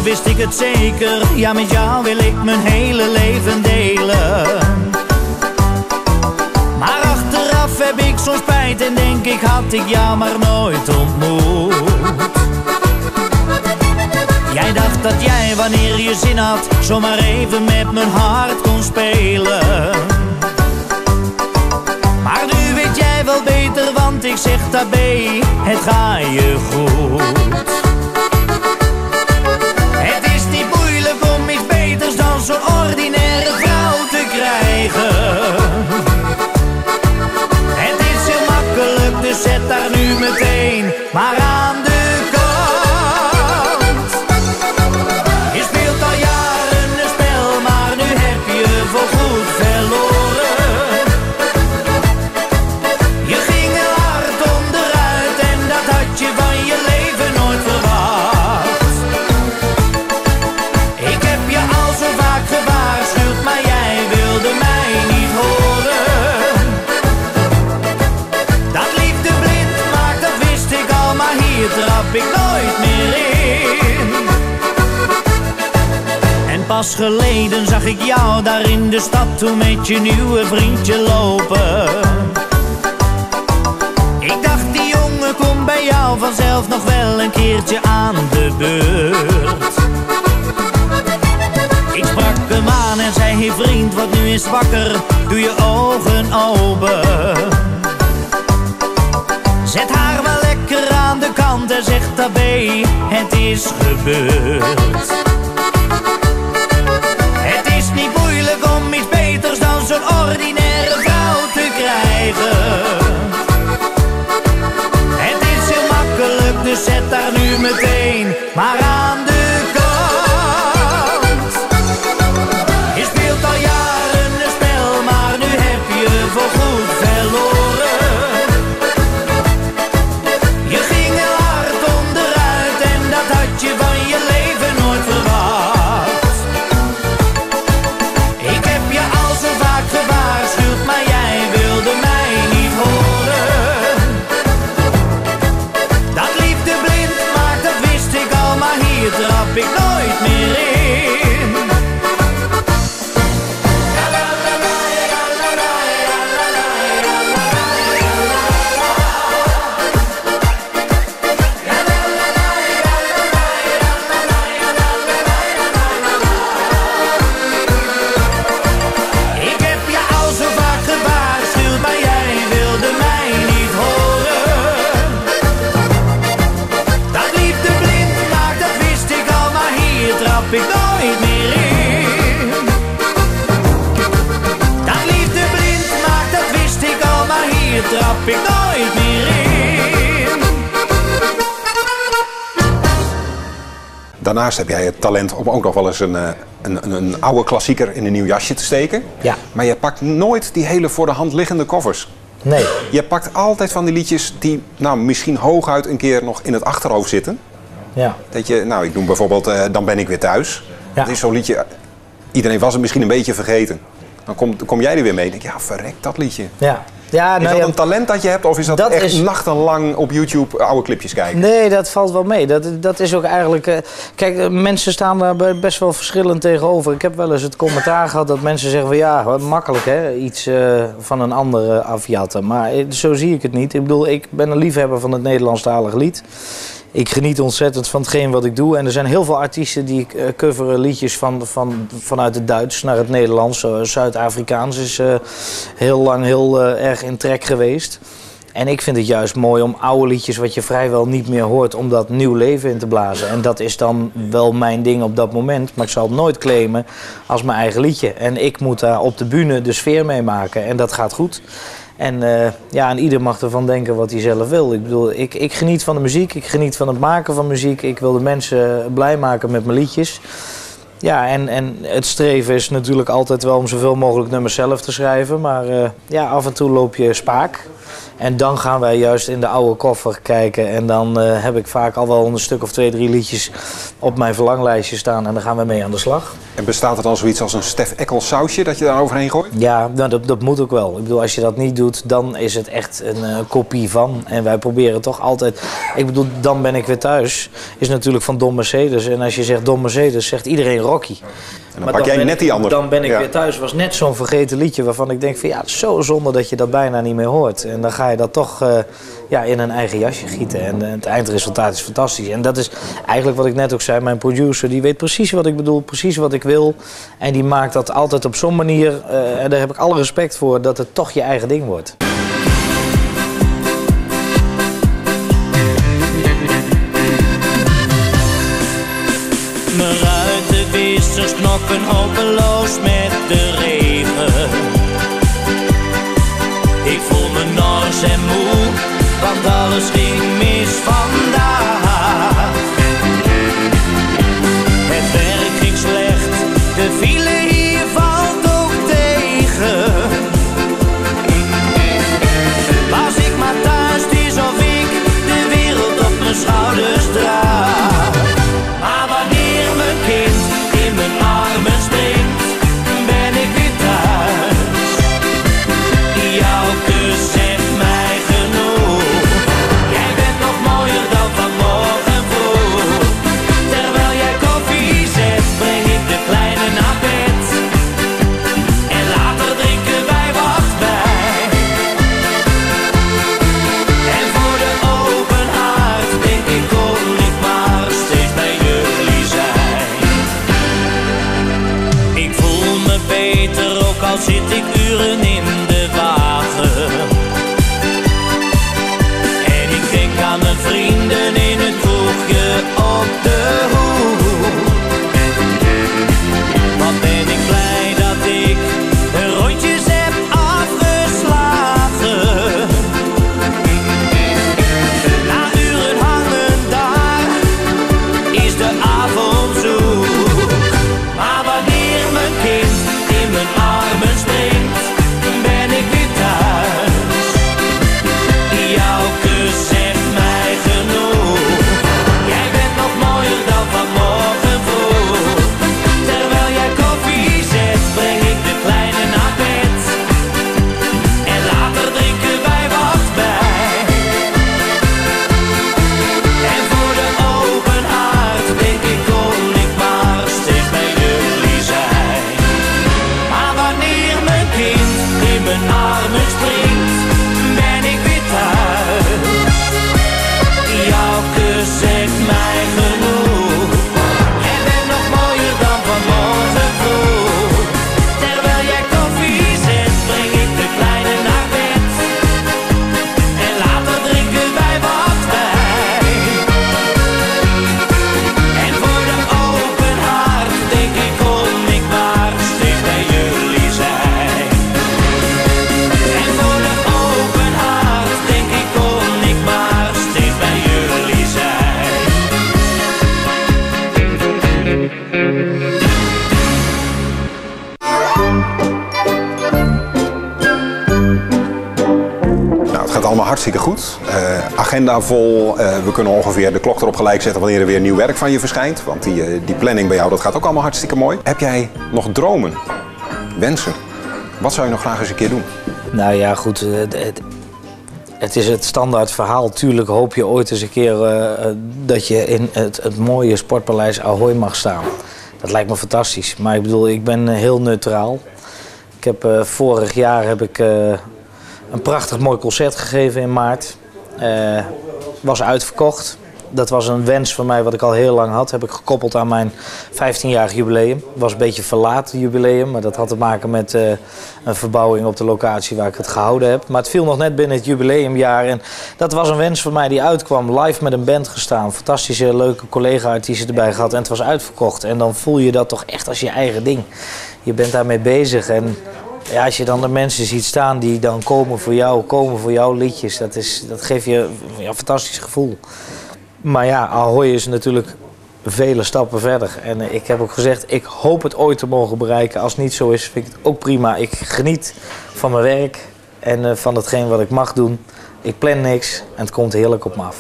wist ik het zeker. Ja, met jou wil ik mijn hele leven delen. Maar achteraf heb ik soms spijt en denk ik had ik jou maar nooit ontmoet. Jij dacht dat jij wanneer je zin had zomaar even met mijn hart kon spelen. Maar nu weet jij wel beter, want ik zeg tabé, het gaat je goed. Het is niet moeilijk om iets beters dan zo'n ordinaire vrouw te krijgen. Het is heel makkelijk, dus zet daar nu meteen maar aan de kant. Je speelt al jaren een spel, maar nu heb je voorgoed verloren. Je ging er hard onderuit en dat had je van je leven nooit verwacht. Ik heb je al zo vaak gewaarschuwd, maar jij wilde mij niet horen. Dat liefde blind maakt, dat wist ik al, maar hier trap ik nooit meer in. En pas geleden zag ik jou daar in de stad toen met je nieuwe vriendje lopen. Ik dacht die jongen komt bij jou vanzelf nog wel een keertje aan de beurt. Ik sprak hem aan en zei, hey vriend, wat nu is wakker, doe je ogen open. Zet haar wel lekker aan de kant en zeg tabé, het is gebeurd. Het is niet moeilijk om iets beters dan zo'n ordinaire vrouw te krijgen. Het is heel makkelijk, dus zet daar nu meteen maar aan de kant. Je speelt al jaren een spel, maar nu heb je voorgoed verloren. Je ging er hard onderuit en dat had je van je leven nooit verwacht. Ik heb je al zo vaak gewaarschuwd, maar jij wilde mij niet horen. Dat liefde blind maakt, dat wist ik al, maar hier trap ik nooit meer in. Ik heb je al zo vaak gewaarschuwd, maar jij wilde mij niet horen. Dat liefde blind maakt, dat wist ik al, maar hier trap ik nooit meer in. Dat liefde blind maakt, dat wist ik al, maar hier trap ik nooit meer in. Daarnaast heb jij het talent om ook nog wel eens een oude klassieker in een nieuw jasje te steken. Ja. Maar je pakt nooit die hele voor de hand liggende covers. Nee. Je pakt altijd van die liedjes die nou, misschien hooguit een keer nog in het achterhoofd zitten. Ja. Dat je, nou, ik noem bijvoorbeeld Dan ben ik weer thuis. Ja. Dat is zo'n liedje, iedereen was het misschien een beetje vergeten. Dan kom jij er weer mee en denk je, ja, verrek dat liedje. Ja. Ja, Is nou dat ja, een talent dat je hebt of is dat echt is nachtenlang op YouTube oude clipjes kijken? Nee, dat valt wel mee. Dat is ook eigenlijk... kijk, mensen staan daar best wel verschillend tegenover. Ik heb wel eens het commentaar gehad dat mensen zeggen van ja, wat makkelijk hè, iets van een ander afjatten. Maar zo zie ik het niet. Ik bedoel, ik ben een liefhebber van het Nederlandstalig lied. Ik geniet ontzettend van hetgeen wat ik doe. En er zijn heel veel artiesten die coveren liedjes vanuit het Duits naar het Nederlands. Zuid-Afrikaans is heel lang heel erg in trek geweest. En ik vind het juist mooi om oude liedjes wat je vrijwel niet meer hoort, om dat nieuw leven in te blazen. En dat is dan wel mijn ding op dat moment. Maar ik zal het nooit claimen als mijn eigen liedje. En ik moet daar op de bühne de sfeer mee maken. En dat gaat goed. En ja, en ieder mag ervan denken wat hij zelf wil. Ik bedoel, ik geniet van de muziek, ik geniet van het maken van muziek. Ik wil de mensen blij maken met mijn liedjes. Ja, en het streven is natuurlijk altijd wel om zoveel mogelijk nummers zelf te schrijven. Maar ja, af en toe loop je spaak. En dan gaan wij juist in de oude koffer kijken. En dan heb ik vaak al wel een stuk of 2, 3 liedjes op mijn verlanglijstje staan. En dan gaan we mee aan de slag. En bestaat er dan zoiets als een Stef Eckels sausje dat je daar overheen gooit? Ja, nou, dat moet ook wel. Ik bedoel, als je dat niet doet, dan is het echt een kopie van. En wij proberen toch altijd... Ik bedoel, Dan ben ik weer thuis. Is natuurlijk van Don Mercedes. En als je zegt Don Mercedes, zegt iedereen Rocky. En dan pak jij net die andere. Dan ben ik weer thuis. Was net zo'n vergeten liedje waarvan ik denk van ja, het is zo zonde dat je dat bijna niet meer hoort. En dan ga je dat toch in een eigen jasje gieten. En het eindresultaat is fantastisch. En dat is eigenlijk wat ik net ook zei. Mijn producer die weet precies wat ik bedoel, precies wat ik wil. En die maakt dat altijd op zo'n manier. En daar heb ik alle respect voor dat het toch je eigen ding wordt. Mijn ruitenwissers knokken hopeloos met de regen. Ik voel me nors en moe, want alles ging mis vandaag. Het werk ging slecht, de file hier valt ook tegen. Was ik maar thuis, het is of ik de wereld op mijn schouders draag. Maar wanneer mijn kind in mijn armen springt, ben ik weer thuis. Jouw kus zegt mij genoeg. Jij bent nog mooier dan vanmorgen vroeg. Terwijl jij koffie zet, breng ik de kleine naar bed. En later drinken wij wat bij. En voor de open haard denk ik kon ik maar steeds bij jullie zijn. Ik voel me beter, ook al zit ik uren in de wagen. En ik denk aan mijn vrienden in het kroegje op de hoek. Wat ben ik blij dat ik rondjes heb afgeslagen. Na uren hangen daar is de avond zoek. Maar wanneer mijn kind in mijn armen springt, ben ik weer thuis. Jouw kus zegt mij genoeg. Jij bent nog mooier dan vanmorgen vroeg. Terwijl jij koffie zet, breng ik de kleine naar bed. En later drinken wij wat bij. En voor de open haard denk ik kon ik maar steeds bij jullie zijn. Maar wanneer mijn kind in mijn armen springt, ben ik weer thuis. Jouw kus zegt mij genoeg. Jij bent nog mooier dan vanmorgen vroeg. Terwijl jij koffie zet, breng ik de kleine naar bed. En later drinken wij wat bij. En voor de open haard denk ik kon ik maar steeds bij jullie zijn. En voor de open haard denk ik kon ik maar steeds bij jullie zijn. Nou, het gaat allemaal hartstikke goed. Agenda vol. We kunnen ongeveer de klok erop gelijk zetten wanneer er weer nieuw werk van je verschijnt. Want die planning bij jou, dat gaat ook allemaal hartstikke mooi. Heb jij nog dromen? Wensen? Wat zou je nog graag eens een keer doen? Nou ja, goed. Het is het standaard verhaal. Tuurlijk hoop je ooit eens een keer dat je in het mooie Sportpaleis Ahoy mag staan. Dat lijkt me fantastisch. Maar ik bedoel, ik ben heel neutraal. Ik heb vorig jaar heb ik een prachtig mooi concert gegeven in maart. Was uitverkocht. Dat was een wens van mij wat ik al heel lang had. Heb ik gekoppeld aan mijn 15-jarig jubileum. Het was een beetje een verlaten jubileum, maar dat had te maken met een verbouwing op de locatie waar ik het gehouden heb. Maar het viel nog net binnen het jubileumjaar en dat was een wens van mij die uitkwam. Live met een band gestaan, fantastische leuke collega-artiesten erbij gehad en het was uitverkocht. En dan voel je dat toch echt als je eigen ding. Je bent daarmee bezig en ja, als je dan de mensen ziet staan die dan komen voor jouw liedjes, dat geeft je een fantastisch gevoel. Maar ja, Ahoy is natuurlijk vele stappen verder. En ik heb ook gezegd, ik hoop het ooit te mogen bereiken. Als het niet zo is, vind ik het ook prima. Ik geniet van mijn werk en van hetgeen wat ik mag doen. Ik plan niks en het komt heerlijk op me af.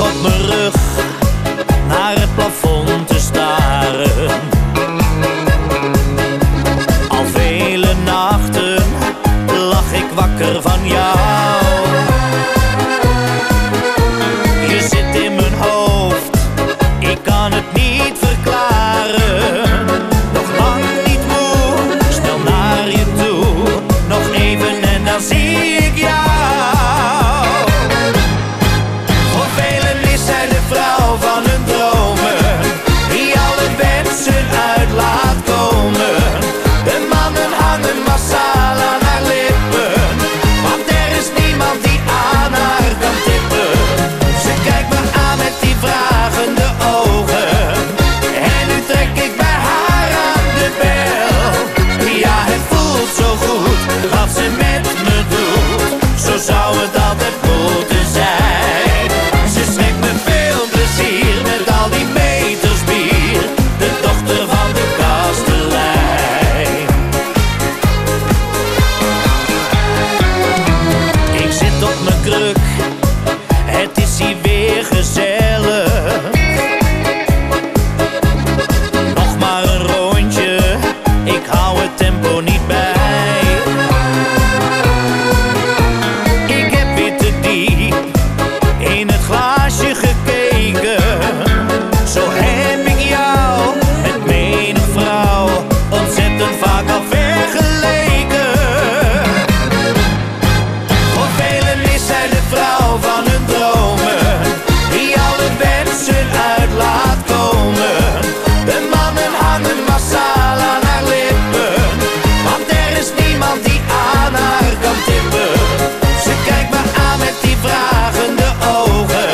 Op mijn rug naar het plafond te staren. Al vele nachten lag ik wakker van jou. Je zit in mijn hoofd, ik kan het niet verklaren. Nog lang niet moe, snel naar je toe. Nog even en dan zie ik jou. Van hun dromen, die alle wensen uit laat komen. De mannen hangen massaal aan haar lippen, want er is niemand die aan haar kan tippen. Ze kijkt me aan met die vragende ogen, en nu trek ik bij haar aan de bel. Ja, het voelt zo goed, wat ze met me doet, zo zou het altijd moeten zijn. Ze schenkt me veel plezier met al die meters bier, de dochter van de kastelein. Ik zit op mijn kruk, het is hier weer gezellig. Nog maar een rondje, ik hou het tempo niet bij. Ik heb weer te diep in het glaasje gekeken. Zo heb ik jou met menig vrouw ontzettend vaak al vergeleken. Voor velen is zij de vrouw van hun dromen, die alle wensen uit laat komen. De mannen hangen massaal aan haar lippen, want er is niemand die aan haar kan tippen. Ze kijkt me aan met die vragende ogen,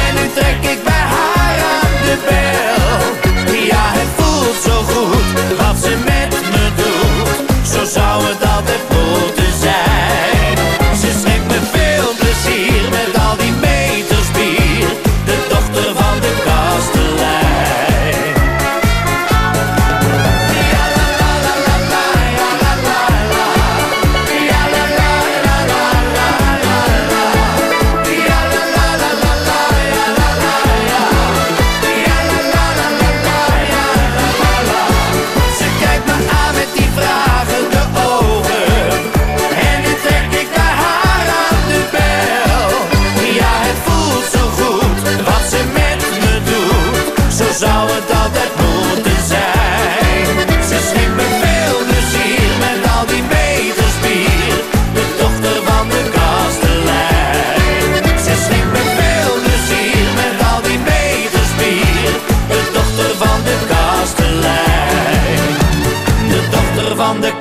en nu trek ik bij haar aan de bel. Ja, het voelt zo goed, wat ze met me doet, zo zou het altijd moeten zijn. Ze schenkt me veel plezier met al die meters bier, de dochter van de kastelein. Ja la la la la la, ja la la la, ja la la la la la la la, ja la la la la la, ja la la ja, ja la la la la la, ja la la la. Ze kijkt me aan met die vragende ogen, en nu trek ik bij haar aan de bel. Ja, het voelt zo goed, wat ze met me doet, zo zou het altijd moeten zijn. Ze schenkt me veel plezier met al die meters bier, de dochter van de kastelein. Ze schenkt me veel plezier met al die meters bier, de dochter van de kastelein. De dochter van de